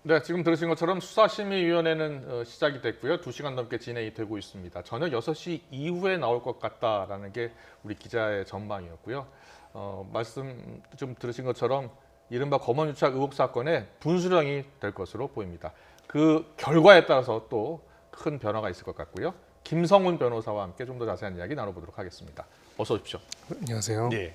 네, 지금 들으신 것처럼 수사심의위원회는 시작이 됐고요. 2시간 넘게 진행이 되고 있습니다. 저녁 6시 이후에 나올 것 같다라는 게 우리 기자의 전망이었고요. 말씀 좀 들으신 것처럼 이른바 검언유착 의혹 사건의 분수령이 될 것으로 보입니다. 그 결과에 따라서 또 큰 변화가 있을 것 같고요. 김성훈 변호사와 함께 좀 더 자세한 이야기 나눠보도록 하겠습니다. 어서 오십시오. 안녕하세요. 네.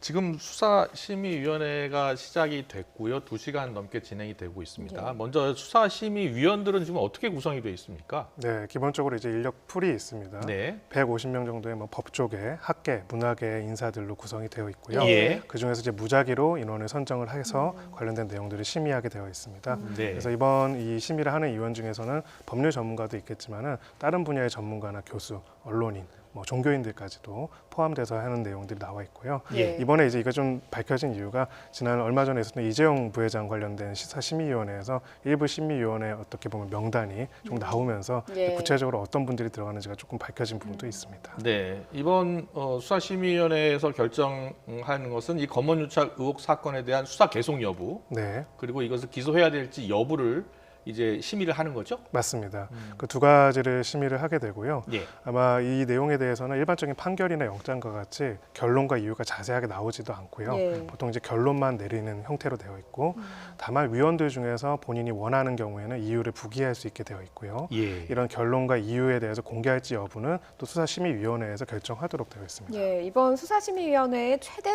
지금 수사심의위원회가 시작이 됐고요. 2시간 넘게 진행이 되고 있습니다. 네. 먼저 수사심의위원들은 지금 어떻게 구성이 되어 있습니까? 네, 기본적으로 이제 인력 풀이 있습니다. 네. 150명 정도의 법조계, 학계, 문화계 인사들로 구성이 되어 있고요. 예. 그 중에서 이제 무작위로 인원을 선정을 해서 관련된 내용들을 심의하게 되어 있습니다. 네. 그래서 이번 이 심의를 하는 위원 중에서는 법률 전문가도 있겠지만은 다른 분야의 전문가나 교수, 언론인, 종교인들까지도 포함돼서 하는 내용들이 나와 있고요. 예. 이번에 이제 이거 좀 밝혀진 이유가 지난 얼마 전에 있었던 이재용 부회장 관련된 시사심의위원회에서 일부 심의위원회 어떻게 보면 명단이 좀 나오면서 예. 구체적으로 어떤 분들이 들어가는지가 조금 밝혀진 부분도 있습니다. 네. 이번 수사심의위원회에서 결정한 것은 이 검언유착 의혹 사건에 대한 수사 계속 여부, 네, 그리고 이것을 기소해야 될지 여부를 이제 심의를 하는 거죠? 맞습니다. 그 두 가지를 심의를 하게 되고요. 예. 아마 이 내용에 대해서는 일반적인 판결이나 영장과 같이 결론과 이유가 자세하게 나오지도 않고요. 예. 보통 이제 결론만 내리는 형태로 되어 있고, 다만 위원들 중에서 본인이 원하는 경우에는 이유를 부기할 수 있게 되어 있고요. 예. 이런 결론과 이유에 대해서 공개할지 여부는 또 수사심의위원회에서 결정하도록 되어 있습니다. 예, 이번 수사심의위원회의 최대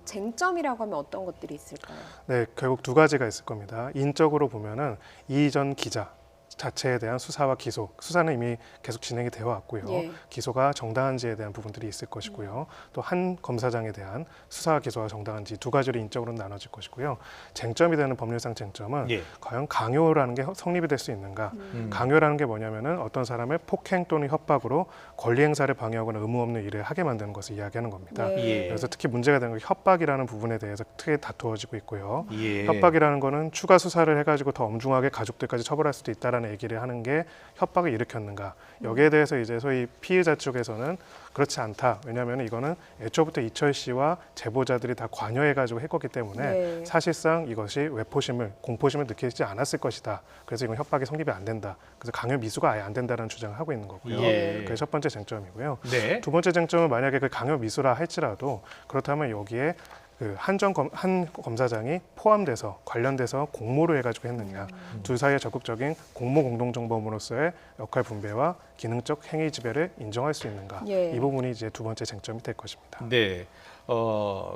쟁점이라고 하면 어떤 것들이 있을까요? 네, 결국 두 가지가 있을 겁니다. 인적으로 보면은 이전 기자 자체에 대한 수사와 기소, 수사는 이미 계속 진행이 되어 왔고요. 예. 기소가 정당한지에 대한 부분들이 있을 것이고요. 또 한 검사장에 대한 수사와 기소가 정당한지 두 가지로 인적으로 나눠질 것이고요. 쟁점이 되는 법률상 쟁점은 예. 과연 강요라는 게 성립이 될 수 있는가? 강요라는 게 뭐냐면은 어떤 사람을 폭행 또는 협박으로 권리 행사를 방해하거나 의무 없는 일을 하게 만드는 것을 이야기하는 겁니다. 예. 그래서 특히 문제가 되는 건 협박이라는 부분에 대해서 크게 다투어지고 있고요. 예. 협박이라는 거는 추가 수사를 해가지고 더 엄중하게 가족들까지 처벌할 수도 있다라는 얘기를 하는 게 협박을 일으켰는가. 여기에 대해서 이제 소위 피해자 쪽에서는 그렇지 않다. 왜냐하면 이거는 애초부터 이철 씨와 제보자들이 다 관여해가지고 했었기 때문에 네. 사실상 이것이 외포심을, 공포심을 느끼지 않았을 것이다. 그래서 이건 협박이 성립이 안 된다. 그래서 강요 미수가 아예 안 된다는 주장을 하고 있는 거고요. 예. 그게 첫 번째 쟁점이고요. 네. 두 번째 쟁점은 만약에 그 강요 미수라 할지라도 그렇다면 여기에 그 한 검사장이 포함돼서 관련돼서 공모를 해가지고 했느냐, 둘 사이의 적극적인 공모 공동정범으로서의 역할 분배와 기능적 행위 지배를 인정할 수 있는가, 예. 이 부분이 이제 두 번째 쟁점이 될 것입니다. 네.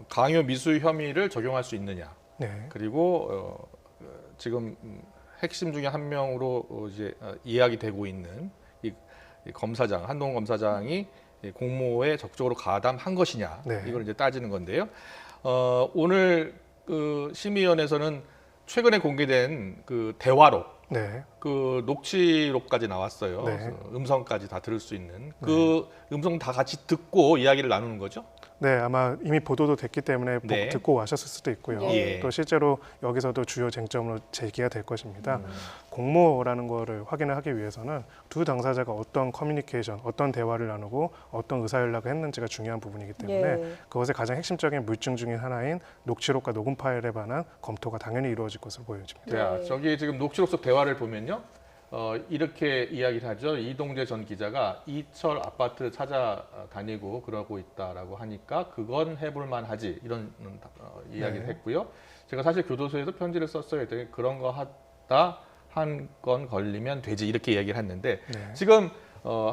강요 미수 혐의를 적용할 수 있느냐. 네, 그리고 지금 핵심 중에 한 명으로 이제 이야기 되고 있는 이 검사장, 한동훈 검사장이 이 공모에 적극적으로 가담한 것이냐. 네. 이걸 이제 따지는 건데요. 오늘 그 심의위원회에서는 최근에 공개된 그 대화록, 네, 그 녹취록까지 나왔어요. 네. 그래서 음성까지 다 들을 수 있는 그 음성 다 같이 듣고 이야기를 나누는 거죠. 네, 아마 이미 보도도 됐기 때문에 네. 듣고 와셨을 수도 있고요. 예. 또 실제로 여기서도 주요 쟁점으로 제기가 될 것입니다. 공모라는 거를 확인을 하기 위해서는 두 당사자가 어떤 커뮤니케이션, 어떤 대화를 나누고 어떤 의사연락을 했는지가 중요한 부분이기 때문에 예. 그것의 가장 핵심적인 물증 중에 하나인 녹취록과 녹음 파일에 관한 검토가 당연히 이루어질 것으로 보여집니다. 자, 저기 지금 녹취록 속 대화를 보면요. 이렇게 이야기를 하죠. 이동재 전 기자가 이철 아파트 찾아다니고 그러고 있다라고 하니까 그건 해볼 만하지 이런 이야기를 네. 했고요. 제가 사실 교도소에서 편지를 썼어요. 했더니 그런 거 하다 한 건 걸리면 되지 이렇게 이야기를 했는데 네. 지금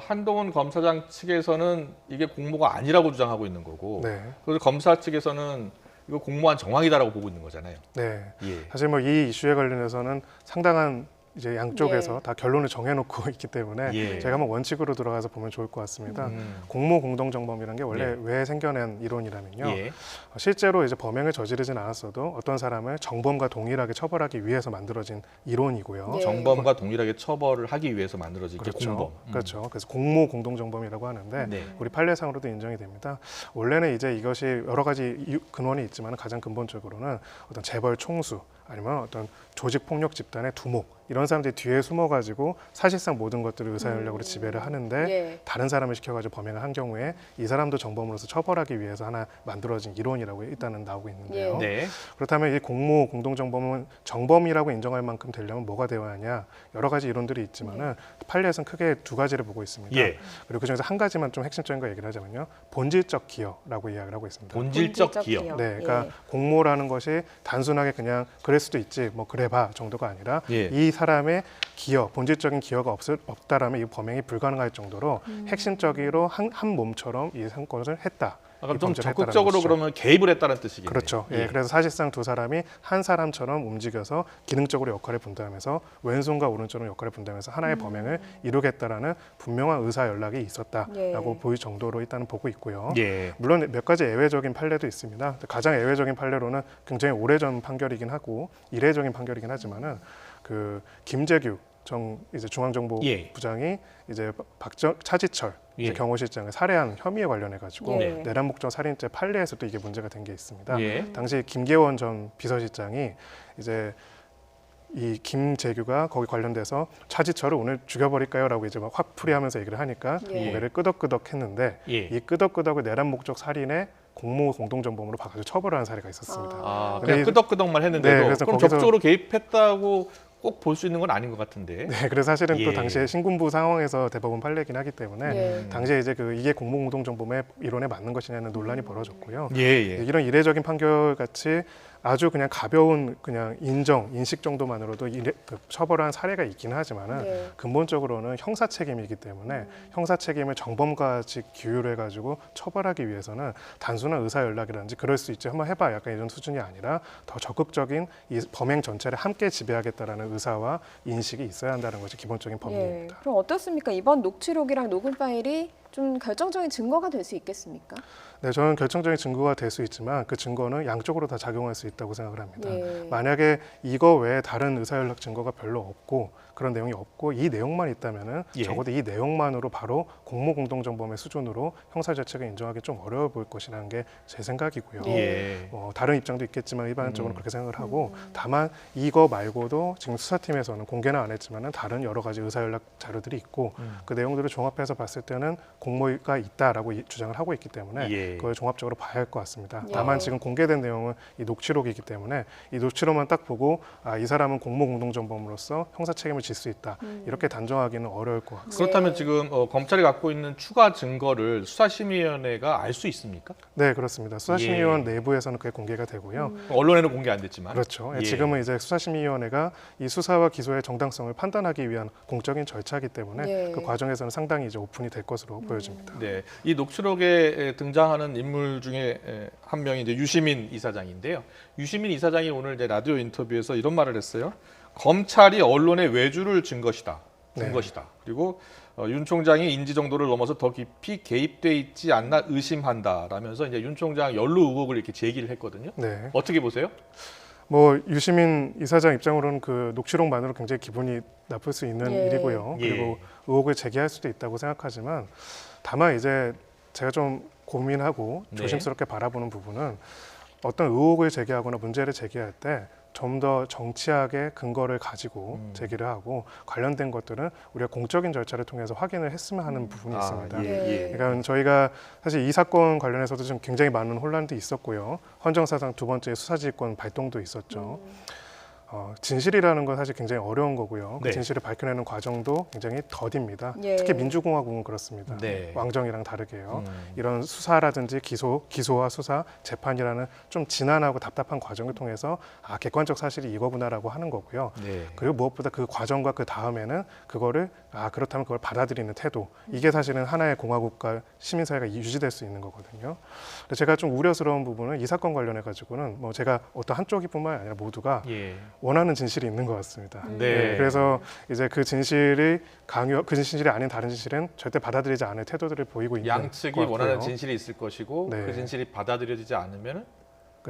한동훈 검사장 측에서는 이게 공모가 아니라고 주장하고 있는 거고 네. 그래서 검사 측에서는 이거 공모한 정황이다라고 보고 있는 거잖아요. 네. 예. 사실 뭐 이 이슈에 관련해서는 상당한 이제 양쪽에서 예. 다 결론을 정해놓고 있기 때문에 예. 제가 한번 원칙으로 들어가서 보면 좋을 것 같습니다. 공모 공동정범이라는 게 원래 네. 왜 생겨난 이론이라면요. 예. 실제로 이제 범행을 저지르진 않았어도 어떤 사람을 정범과 동일하게 처벌하기 위해서 만들어진 이론이고요. 예. 정범과 동일하게 처벌을 하기 위해서 만들어진 게 그렇죠. 공범. 그렇죠. 그래서 공모 공동정범이라고 하는데 네. 우리 판례상으로도 인정이 됩니다. 원래는 이제 이것이 여러 가지 근원이 있지만 가장 근본적으로는 어떤 재벌 총수 아니면 어떤 조직 폭력 집단의 두목 이런 사람들이 뒤에 숨어가지고 사실상 모든 것들을 의사연락으로 지배를 하는데 예. 다른 사람을 시켜가지고 범행을 한 경우에 이 사람도 정범으로서 처벌하기 위해서 하나 만들어진 이론이라고 일단은 나오고 있는데요. 예. 네. 그렇다면 이 공모 공동정범은 정범이라고 인정할 만큼 되려면 뭐가 되어야 하냐 여러 가지 이론들이 있지만은 판례에서는 크게 두 가지를 보고 있습니다. 예. 그리고 그중에서 한 가지만 좀 핵심적인 거 얘기를 하자면요. 본질적 기여라고 이야기를 하고 있습니다. 본질적 기여. 네, 그러니까 예. 공모라는 것이 단순하게 그냥 그럴 수도 있지 뭐 그래봐 정도가 아니라 예. 이 사람의 기여, 본질적인 기여가 없다라면 이 범행이 불가능할 정도로 핵심적으로 한 몸처럼 이 사건을 했다. 아까 이 좀 범죄를 했다라는 적극적으로 것이죠. 그러면 개입을 했다는 뜻이겠네요. 그렇죠. 예, 그래서 사실상 두 사람이 한 사람처럼 움직여서 기능적으로 역할을 분담하면서 왼손과 오른손으로 역할을 분담해서 하나의 범행을 이루겠다라는 분명한 의사 연락이 있었다라고 예. 보일 정도로 일단은 보고 있고요. 예. 물론 몇 가지 예외적인 판례도 있습니다. 가장 예외적인 판례로는 굉장히 오래전 판결이긴 하고 이례적인 판결이긴 하지만은 그 김재규 이제 중앙정보부장이 이제 차지철 이제 예. 경호실장을 살해한 혐의에 관련해 가지고 예. 내란 목적 살인죄 판례에서도 이게 문제가 된 게 있습니다. 예. 당시 김계원 전 비서실장이 이제 이 김재규가 거기 관련돼서 차지철을 오늘 죽여버릴까요라고 이제 막 화풀이하면서 얘기를 하니까 예. 고개를 끄덕끄덕했는데 예. 이 끄덕끄덕을 내란 목적 살인의 공모 공동정범으로 바꿔서 처벌하는 사례가 있었습니다. 아, 근데 그냥 끄덕끄덕만 했는데도 네, 그래서 그럼 거기서- 적극적으로 개입했다고 꼭 볼 수 있는 건 아닌 것 같은데. 네, 그래서 사실은 예. 또 당시에 신군부 상황에서 대법원 판례이긴 하기 때문에 예. 당시에 이제 이게 공모 공동정범의 이론에 맞는 것이냐는 논란이 벌어졌고요. 예, 예. 이런 이례적인 판결 같이 아주 그냥 가벼운 그냥 인식 정도만으로도 그 처벌한 사례가 있긴 하지만은 네. 근본적으로는 형사 책임이기 때문에 형사 책임을 정범까지 기율해 가지고 처벌하기 위해서는 단순한 의사 연락이라든지 그럴 수 있지 한번 해봐 약간 이런 수준이 아니라 더 적극적인 이 범행 전체를 함께 지배하겠다라는 의사와 인식이 있어야 한다는 것이 기본적인 예. 법리입니다. 그럼 어떻습니까? 이번 녹취록이랑 녹음 파일이 좀 결정적인 증거가 될 수 있겠습니까? 네, 저는 결정적인 증거가 될 수 있지만 그 증거는 양쪽으로 다 작용할 수 있다고 생각을 합니다. 예. 만약에 이거 외에 다른 의사연락 증거가 별로 없고 그런 내용이 없고 이 내용만 있다면은 예. 적어도 이 내용만으로 바로 공모 공동정범의 수준으로 형사자책을 인정하기 좀 어려워 보일 것이라는 게 제 생각이고요. 예. 다른 입장도 있겠지만 일반적으로 그렇게 생각을 하고 다만 이거 말고도 지금 수사팀에서는 공개는 안 했지만은 다른 여러 가지 의사연락 자료들이 있고 그 내용들을 종합해서 봤을 때는 공모가 있다라고 주장을 하고 있기 때문에 예. 그걸 종합적으로 봐야 할 것 같습니다. 예. 다만 지금 공개된 내용은 이 녹취록이기 때문에 이 녹취록만 딱 보고 이 사람은 공모 공동정범으로서 형사 책임을 질 수 있다 이렇게 단정하기는 어려울 것 같습니다. 그렇다면 네. 지금 검찰이 갖고 있는 추가 증거를 수사심의위원회가 알 수 있습니까? 네, 그렇습니다. 수사심의위원 내부에서는 그게 공개가 되고요. 언론에는 공개 안 됐지만. 그렇죠. 예. 지금은 이제 수사심의위원회가 이 수사와 기소의 정당성을 판단하기 위한 공적인 절차이기 때문에 예. 그 과정에서는 상당히 이제 오픈이 될 것으로 보여집니다. 네, 이 녹취록에 등장하는 인물 중에 한 명이 이제 유시민 이사장인데요. 유시민 이사장이 오늘 이제 라디오 인터뷰에서 이런 말을 했어요. 검찰이 언론의 외주를 준 것이다. 네. 그리고 윤 총장이 인지 정도를 넘어서 더 깊이 개입돼 있지 않나 의심한다라면서 이제 윤 총장 연루 의혹을 이렇게 제기를 했거든요. 네. 어떻게 보세요? 뭐 유시민 이사장 입장으로는 그 녹취록만으로 굉장히 기분이 나쁠 수 있는 예. 일이고요. 예. 그리고 의혹을 제기할 수도 있다고 생각하지만 다만 이제 제가 좀 고민하고 네. 조심스럽게 바라보는 부분은 어떤 의혹을 제기하거나 문제를 제기할 때 좀 더 정치하게 근거를 가지고 제기를 하고 관련된 것들은 우리가 공적인 절차를 통해서 확인을 했으면 하는 부분이 있습니다. 예. 그러니까 저희가 사실 이 사건 관련해서도 좀 굉장히 많은 혼란도 있었고요. 헌정사상 두 번째 수사지휘권 발동도 있었죠. 진실이라는 건 사실 굉장히 어려운 거고요. 그 네. 진실을 밝혀내는 과정도 굉장히 더딥니다. 예. 특히 민주공화국은 그렇습니다. 네. 왕정이랑 다르게요. 이런 수사라든지 기소와 수사, 재판이라는 좀 지난하고 답답한 과정을 통해서 객관적 사실이 이거구나라고 하는 거고요. 네. 그리고 무엇보다 그 과정과 그 다음에는 그거를 그렇다면 그걸 받아들이는 태도 이게 사실은 하나의 공화국과 시민사회가 유지될 수 있는 거거든요. 근데 제가 좀 우려스러운 부분은 이 사건 관련해 가지고는 뭐 제가 어떤 한쪽이뿐만 아니라 모두가 예. 원하는 진실이 있는 것 같습니다. 네. 그래서 이제 그 진실이 그 진실이 아닌 다른 진실은 절대 받아들이지 않을 태도들을 보이고 있는 양측이 것 같고요. 원하는 진실이 있을 것이고 네. 그 진실이 받아들여지지 않으면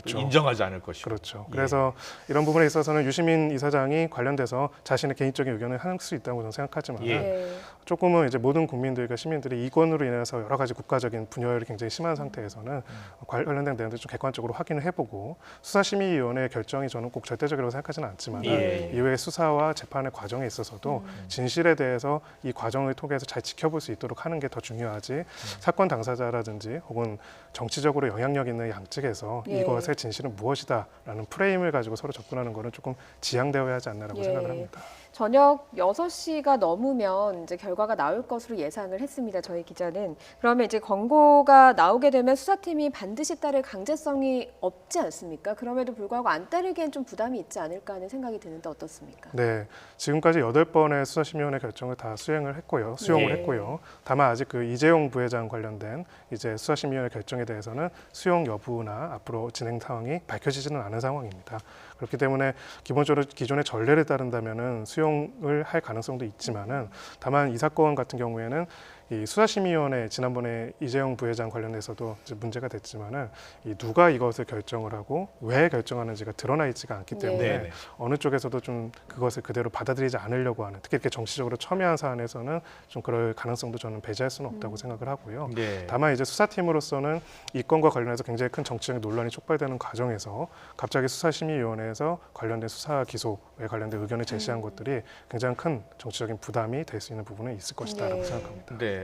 그렇죠. 인정하지 않을 것이고. 그렇죠. 예. 그래서 이런 부분에 있어서는 유시민 이사장이 관련돼서 자신의 개인적인 의견을 할 수 있다고 저는 생각하지만 예. 네. 조금은 이제 모든 국민들과 시민들이 이권으로 인해서 여러 가지 국가적인 분열이 굉장히 심한 상태에서는 관련된 내용들 좀 객관적으로 확인을 해보고 수사심의위원회의 결정이 저는 꼭 절대적이라고 생각하지는 않지만 예. 이후의 수사와 재판의 과정에 있어서도 진실에 대해서 이 과정을 통해서 잘 지켜볼 수 있도록 하는 게 더 중요하지 사건 당사자라든지 혹은 정치적으로 영향력 있는 양측에서 예. 이것의 진실은 무엇이다라는 프레임을 가지고 서로 접근하는 것은 조금 지양되어야 하지 않나라고 예. 생각을 합니다. 저녁 6시가 넘으면 이제 결과가 나올 것으로 예상을 했습니다. 저희 기자는. 그러면 이제 권고가 나오게 되면 수사팀이 반드시 따를 강제성이 없지 않습니까? 그럼에도 불구하고 안 따르기엔 좀 부담이 있지 않을까 하는 생각이 드는데 어떻습니까? 네, 지금까지 8번의 수사심의원회 결정을 다 수용을 네. 했고요. 다만 아직 그 이재용 부회장 관련된 이제 수사심의원회 결정에 대해서는 수용 여부나 앞으로 진행 상황이 밝혀지지는 않은 상황입니다. 그렇기 때문에 기본적으로 기존의 전례를 따른다면은 수용을 할 가능성도 있지만은 다만 이 사건 같은 경우에는 이 수사심의위원회 지난번에 이재용 부회장 관련해서도 이제 문제가 됐지만은 이 누가 이것을 결정을 하고 왜 결정하는지가 드러나 있지가 않기 때문에 네네. 어느 쪽에서도 좀 그것을 그대로 받아들이지 않으려고 하는 특히 이렇게 정치적으로 첨예한 사안에서는 좀 그럴 가능성도 저는 배제할 수는 없다고 생각을 하고요. 네. 다만 이제 수사팀으로서는 이 건과 관련해서 굉장히 큰 정치적인 논란이 촉발되는 과정에서 갑자기 수사심의위원회에서 관련된 수사 기소에 관련된 의견을 제시한 것들이 굉장히 큰 정치적인 부담이 될 수 있는 부분은 있을 것이다라고 네. 생각합니다. 네.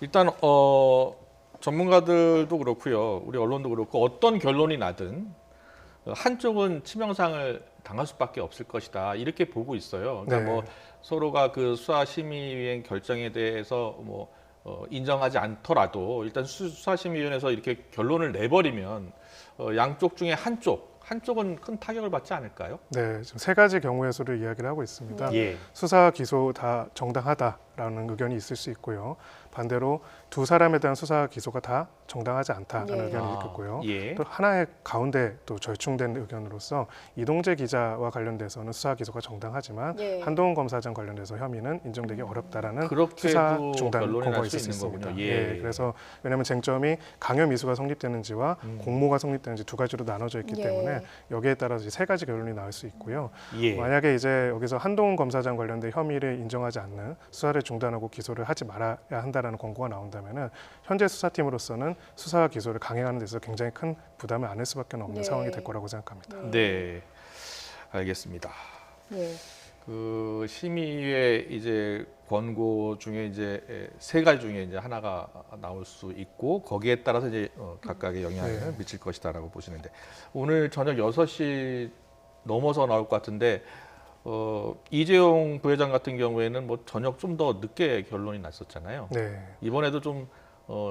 일단 전문가들도 그렇고요. 우리 언론도 그렇고 어떤 결론이 나든 한쪽은 치명상을 당할 수밖에 없을 것이다. 이렇게 보고 있어요. 그러니까 네. 뭐 서로가 그 수사심의위원 결정에 대해서 뭐 인정하지 않더라도 일단 수사심의위원회에서 이렇게 결론을 내버리면 양쪽 중에 한쪽은 큰 타격을 받지 않을까요? 네, 지금 세 가지 경우의 수를 이야기를 하고 있습니다. 예. 수사 기소 다 정당하다라는 의견이 있을 수 있고요. 반대로 두 사람에 대한 수사 기소가 다 정당하지 않다라는 예. 의견이 있겠고요. 예. 또 하나의 가운데 또 절충된 의견으로서 이동재 기자와 관련돼서는 수사 기소가 정당하지만 예. 한동훈 검사장 관련돼서 혐의는 인정되기 어렵다라는 그렇게도 수사 중단 결론이 권고가 날 수 있을 수 있는 있습니다. 거군요. 예. 그래서 왜냐하면 쟁점이 강요 미수가 성립되는지와 공모가 성립되는지 두 가지로 나눠져 있기 예. 때문에 여기에 따라서 이제 세 가지 결론이 나올 수 있고요. 예. 만약에 이제 여기서 한동훈 검사장 관련된 혐의를 인정하지 않는 수사를 중단하고 기소를 하지 말아야 한다라는 권고가 나온다면은 현재 수사팀으로서는 수사와 기소를 강행하는 데서 굉장히 큰 부담을 안을 수밖에 없는 네. 상황이 될 거라고 생각합니다. 네. 알겠습니다. 예. 그 심의의 이제 권고 중에 이제 세 가지 중에 이제 하나가 나올 수 있고 거기에 따라서 이제 각각의 영향을 네. 미칠 것이다라고 보시는데 오늘 저녁 6시 넘어서 나올 것 같은데 이재용 부회장 같은 경우에는 뭐 저녁 좀 더 늦게 결론이 났었잖아요. 네. 이번에도 좀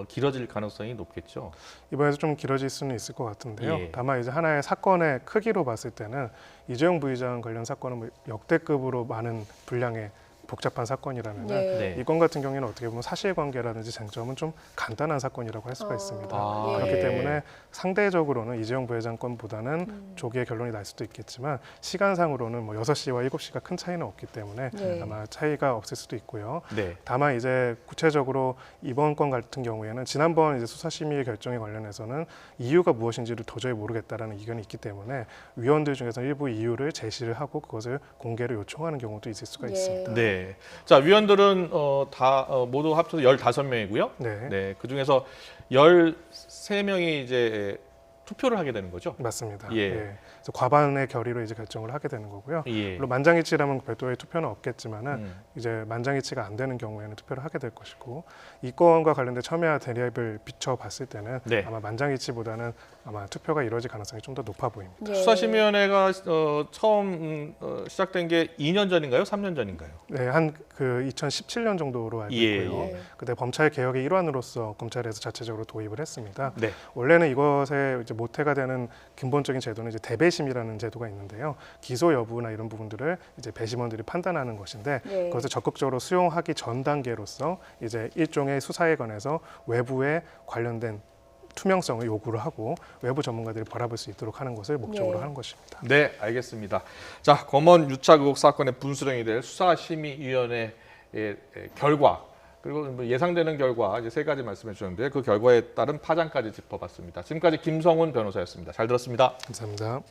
길어질 가능성이 높겠죠. 이번에도 좀 길어질 수는 있을 것 같은데요. 예. 다만 다만 이제 하나의 사건의 크기로 봤을 때는 이재용 부회장 관련 사건은 뭐 역대급으로 많은 분량의 복잡한 사건이라면 예. 네. 이 건 같은 경우에는 어떻게 보면 사실관계라든지 쟁점은 좀 간단한 사건이라고 할 수가 있습니다. 아, 예. 그렇기 예. 때문에 상대적으로는 이재용 부회장 건보다는 조기에 결론이 날 수도 있겠지만 시간상으로는 뭐 6시와 7시가 큰 차이는 없기 때문에 예. 아마 차이가 없을 수도 있고요. 네. 다만 이제 구체적으로 이번 건 같은 경우에는 지난번 이제 수사심의 결정에 관련해서는 이유가 무엇인지를 도저히 모르겠다라는 의견이 있기 때문에 위원들 중에서 일부 이유를 제시를 하고 그것을 공개를 요청하는 경우도 있을 수가 예. 있습니다. 네. 자, 위원들은 다 모두 합쳐서 15명이고요. 네. 네. 그 중에서 13명이 이제 투표를 하게 되는 거죠. 맞습니다. 예. 그래서 과반의 결의로 이제 결정을 하게 되는 거고요. 예. 물론 만장일치라면 별도의 투표는 없겠지만은 음. 이제 만장일치가 안 되는 경우에는 투표를 하게 될 것이고 이 건과 관련된 첨예한 대립을 비춰봤을 때는 네. 아마 만장일치보다는 아마 투표가 이루어질 가능성이 좀 더 높아 보입니다. 예. 수사심의위원회가 처음 시작된 게 2년 전인가요? 3년 전인가요? 네, 한 그 2017년 정도로 알고 예, 있고요. 예. 그때 범찰 개혁의 일환으로서 검찰에서 자체적으로 도입을 했습니다. 네. 원래는 이것의 이제 모태가 되는 근본적인 제도는 이제 대배심이라는 제도가 있는데요. 기소 여부나 이런 부분들을 이제 배심원들이 판단하는 것인데 예. 그것을 적극적으로 수용하기 전 단계로서 이제 일종의 수사에 관해서 외부에 관련된 투명성을 요구를 하고 외부 전문가들이 바라볼 수 있도록 하는 것을 목적으로 예. 하는 것입니다. 네, 알겠습니다. 자, 검언 유착 의혹 사건의 분수령이 될 수사심의위원회의 결과 그리고 뭐 예상되는 결과 이제 3가지 말씀해 주셨는데 그 결과에 따른 파장까지 짚어봤습니다. 지금까지 김성훈 변호사였습니다. 잘 들었습니다. 감사합니다.